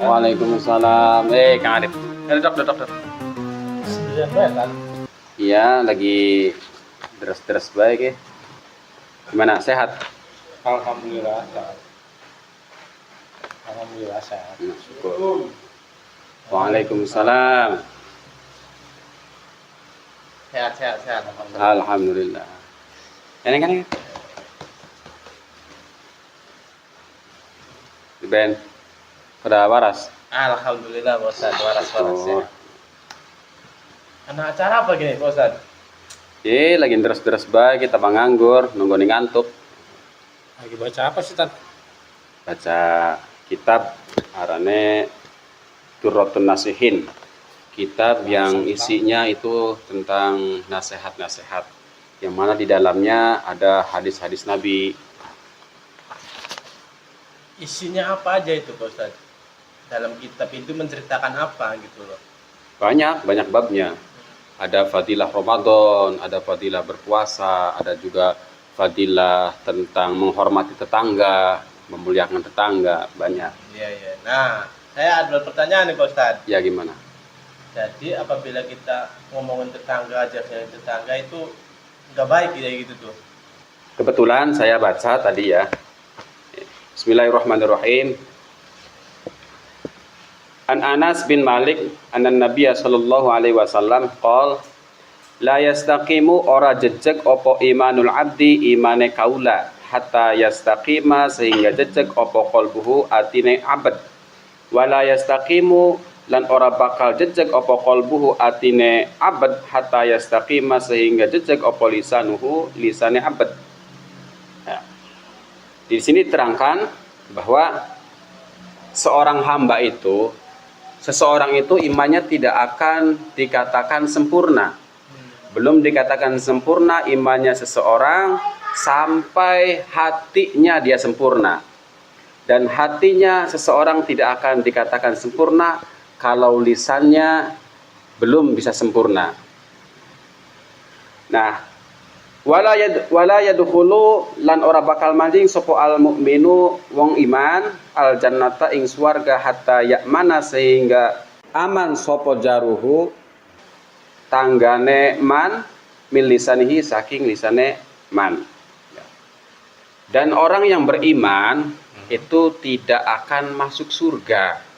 Waalaikumsalam. Kang Arif. Dok. Sendirian banget kan? Iya, lagi deres-deres baik ya. Gimana? Sehat? Alhamdulillah sehat. Alhamdulillah sehat. Syukur. Waalaikumsalam. Sehat. Alhamdulillah. Alhamdulillah. Ini kan ya? Ben, udah waras? Alhamdulillah Pak Ustadz, waras-waras Oh. ya. Anak acara apa gini Pak Ustadz? Lagi deres-deres baik, kita nganggur, nunggu nih ngantuk. Lagi baca apa sih Tad? Baca kitab arane Durratun Nasihin. Kitab yang isinya itu tentang nasihat-nasihat, yang mana di dalamnya ada hadis-hadis Nabi. Isinya apa aja itu Pak Ustadz? Dalam kitab itu menceritakan apa gitu loh? Banyak babnya. Ada fadilah Ramadan, ada fadilah berpuasa, ada juga fadilah tentang menghormati tetangga, memuliakan tetangga, banyak. Iya. Nah, saya ada pertanyaan nih Pak Ustadz. Ya gimana? Jadi apabila kita ngomongin tetangga aja, tetangga itu nggak baik kayak gitu tuh. Kebetulan saya baca tadi ya. Bismillahirrahmanirrahim. An Anas bin Malik anan Nabiya sallallahu alaihi wasallam qol la yastaqimu ora jejeg opo imanul abdi imane kaula hatta yastaqima sehingga jejeg opo qalbuhu atine abad wala yastaqimu lan ora bakal jejeg opo qalbuhu atine abad hatta yastaqima sehingga jejeg opo lisanuhu lisane abad. Ya. Di sini terangkan bahwa seseorang itu imannya tidak akan dikatakan sempurna. Belum dikatakan sempurna imannya seseorang sampai hatinya dia sempurna. Dan hatinya seseorang tidak akan dikatakan sempurna kalau lisannya belum bisa sempurna. Nah, wala yadkhulu lan ora bakal manjing sapa al mukminu wong iman al jannata ing swarga hatta yakmana sehingga aman sapa jaruhu tanggane man min lisanihi saking lisane man. Dan orang yang beriman itu tidak akan masuk surga.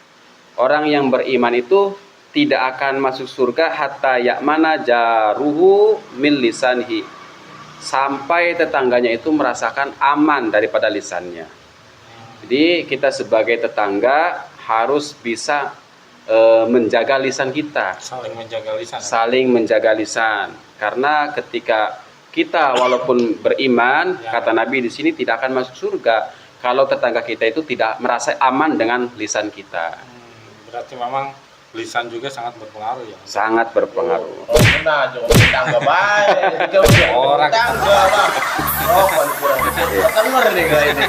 Orang yang beriman itu tidak akan masuk surga hatta yakmana jaruhu min lisanihi, sampai tetangganya itu merasakan aman daripada lisannya. Jadi kita sebagai tetangga harus bisa menjaga lisan kita. Saling menjaga lisan. Karena ketika kita walaupun beriman, kata Nabi di sini tidak akan masuk surga kalau tetangga kita itu tidak merasa aman dengan lisan kita. Berarti memang lisan juga sangat berpengaruh ya. Sangat berpengaruh. Oh, benar, jangan tetangga baik. Orang tetangga, Bang. Oh, kurang. Denger nih kayak ini.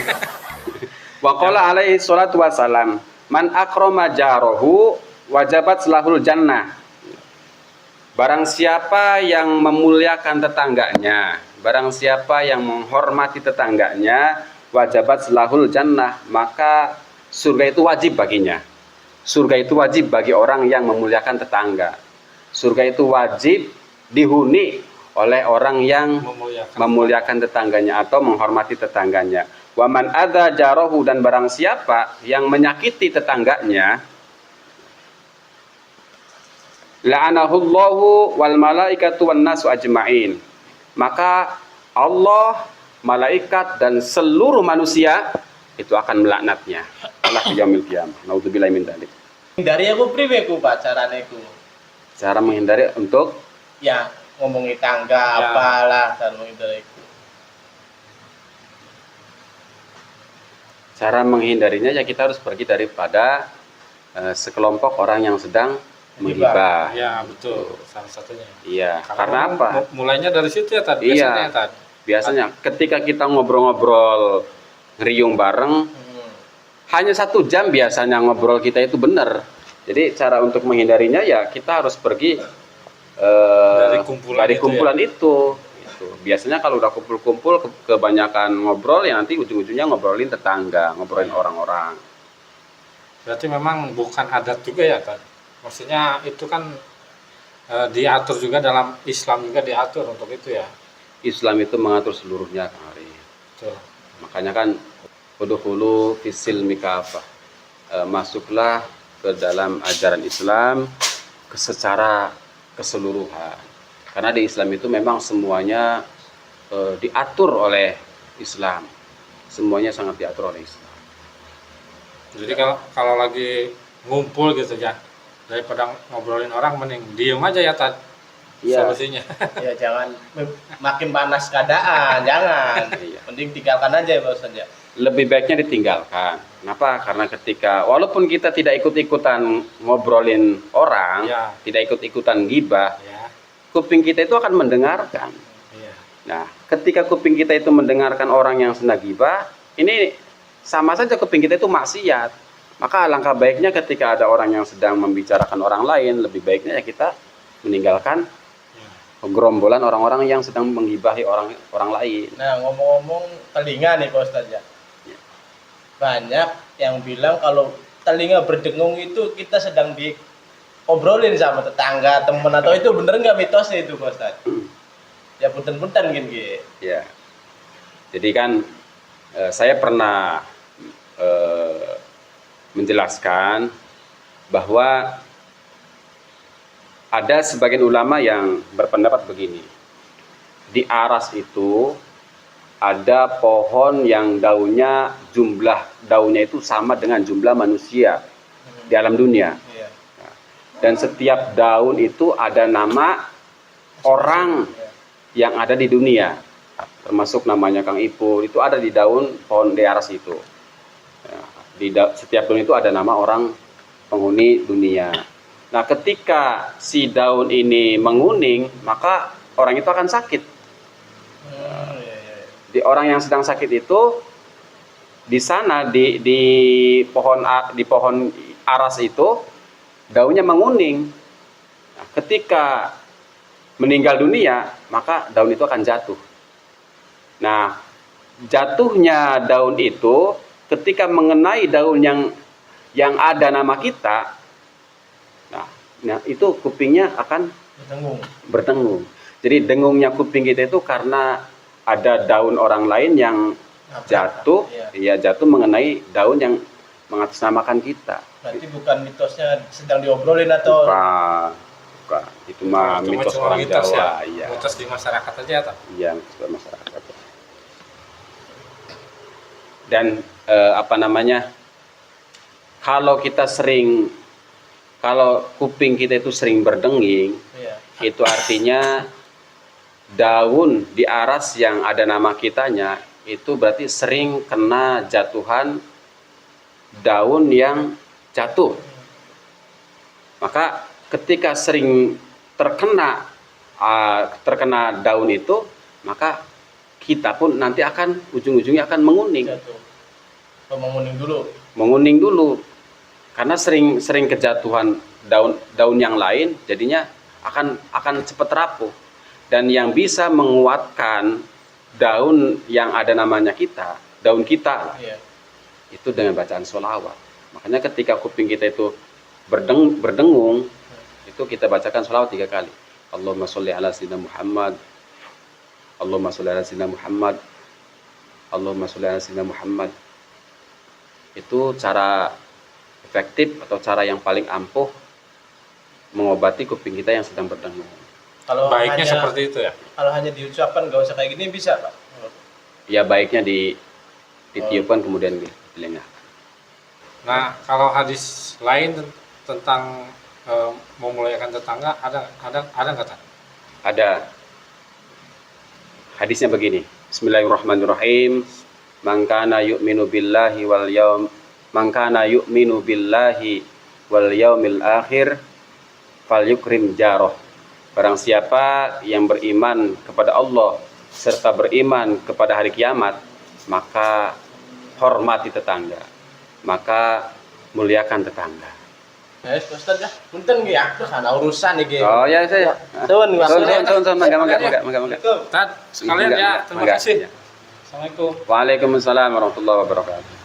Wa qala alaihi salatu wassalam, man akrama jarahu wajabat lahul jannah. Barang siapa yang memuliakan tetangganya, barang siapa yang menghormati tetangganya, wajabat lahul jannah, maka surga itu wajib baginya. Surga itu wajib bagi orang yang memuliakan tetangga. Surga itu wajib dihuni oleh orang yang memuliakan tetangganya atau menghormati tetangganya. Waman adza jarahu, dan barang siapa yang menyakiti tetangganya, la'anahullahu wal malaikatu wan nasu ajmain. Maka Allah, malaikat dan seluruh manusia itu akan melaknatnya Allah di yaumil qiyamah. Naudzubillahi min dzalik. Hindari aku priwe ku Pak carane ku. Cara menghindari untuk Ya, ngomongi tangga apalah dan menghindari ku. cara menghindarinya ya kita harus pergi daripada sekelompok orang yang sedang menghibah. Ya, betul. Salah satunya. Iya, karena apa? Mulainya dari situ ya, Tad. Iya. Biasanya ketika kita ngobrol-ngobrol ngeriung bareng, hanya 1 jam biasanya ngobrol kita itu benar. Jadi cara untuk menghindarinya ya kita harus pergi dari kumpulan itu. Biasanya kalau udah kumpul-kumpul kebanyakan ngobrol ya nanti ujung-ujungnya ngobrolin tetangga, ngobrolin orang-orang. Berarti memang bukan adat juga ya, Tad? Maksudnya itu kan diatur juga dalam Islam, juga diatur untuk itu ya. Islam itu mengatur seluruhnya, Kang Ari. Betul. Makanya kan udkhulu fisilmi kafah. Masuklah ke dalam ajaran Islam secara keseluruhan. Karena di Islam itu memang semuanya diatur oleh Islam. Semuanya sangat diatur oleh Islam. Jadi kalau lagi ngumpul gitu ya, daripada ngobrolin orang mending diem aja ya, Tad. Iya. Solusinya. Ya jangan makin panas keadaan, jangan. Iya. Mending tinggalkan aja ya Pak Ustadz ya. Lebih baiknya ditinggalkan. Kenapa? Karena ketika walaupun kita tidak ikut-ikutan ngobrolin orang, Iya. tidak ikut-ikutan gibah, Ya. kuping kita itu akan mendengarkan. Iya. Nah, ketika kuping kita itu mendengarkan orang yang sedang gibah, ini sama saja kuping kita itu maksiat. Maka alangkah baiknya ketika ada orang yang sedang membicarakan orang lain, lebih baiknya ya kita meninggalkan gerombolan orang-orang yang sedang menggibahi orang lain. Nah ngomong-ngomong telinga nih Pak Ustadz ya. Banyak yang bilang kalau telinga berdengung itu kita sedang diobrolin sama tetangga, teman, atau itu bener nggak mitosnya itu Pak Ustadz? Ya punten-punten gini. Ya. Jadi kan saya pernah menjelaskan bahwa ada sebagian ulama yang berpendapat begini. Di aras itu ada pohon yang jumlah daunnya itu sama dengan jumlah manusia di alam dunia. Iya. Dan setiap daun itu ada nama orang yang ada di dunia. Termasuk namanya Kang Ipul, itu ada di daun pohon di aras itu. Setiap daun itu ada nama orang penghuni dunia. Nah, ketika si daun ini menguning, maka orang itu akan sakit. Di orang yang sedang sakit itu, di sana di pohon aras itu daunnya menguning. Nah, ketika meninggal dunia, maka daun itu akan jatuh. Nah, jatuhnya daun itu ketika mengenai daun yang ada nama kita, nah itu kupingnya akan berdengung. Jadi dengungnya kuping kita itu karena ada daun orang lain yang jatuh, ya jatuh mengenai daun yang mengatasnamakan kita. Berarti bukan mitosnya sedang diobrolin atau? Bukan. Itu mah mitos orang mitos Jawa. ya? Iya. Mitos di masyarakat aja, tak? Iya, mitos di masyarakat. Dan kalau kuping kita itu sering berdenging, itu artinya daun di aras yang ada nama kitanya itu berarti sering kena jatuhan daun yang jatuh. Maka ketika sering terkena daun itu, maka kita pun nanti akan ujung-ujungnya akan menguning. Menguning dulu. Karena sering kejatuhan daun yang lain, jadinya akan cepat rapuh. Dan yang bisa menguatkan daun yang ada namanya kita, daun kita, itu dengan bacaan sholawat. Makanya ketika kuping kita itu berdengung, itu kita bacakan sholawat 3 kali. Allahumma sholli ala sayyidina Muhammad, Allahumma sholli ala sayyidina Muhammad, Allahumma sholli ala sayyidina Muhammad. Itu cara efektif atau cara yang paling ampuh mengobati kuping kita yang sedang berdengung. Kalau baiknya seperti itu ya? Kalau hanya diucapkan nggak usah kayak gini bisa Pak? Ya baiknya ditiupkan kemudian dilenggak. Nah, kalau hadis lain tentang memuliakan tetangga ada nggak, tak? Ada. Hadisnya begini. Bismillahirrahmanirrahim. Man kana yu'minu billahi wal yaumil akhir falyukrim jaroh. Barang siapa yang beriman kepada Allah serta beriman kepada hari kiamat, maka hormati tetangga, maka muliakan tetangga. Ustaz ya, punten nggih ya, karena urusan iki. Oh ya saya. Suwun, Mangga. Tad, sekalian ya, terima kasih. Assalamualaikum. Waalaikumsalam warahmatullahi wabarakatuh.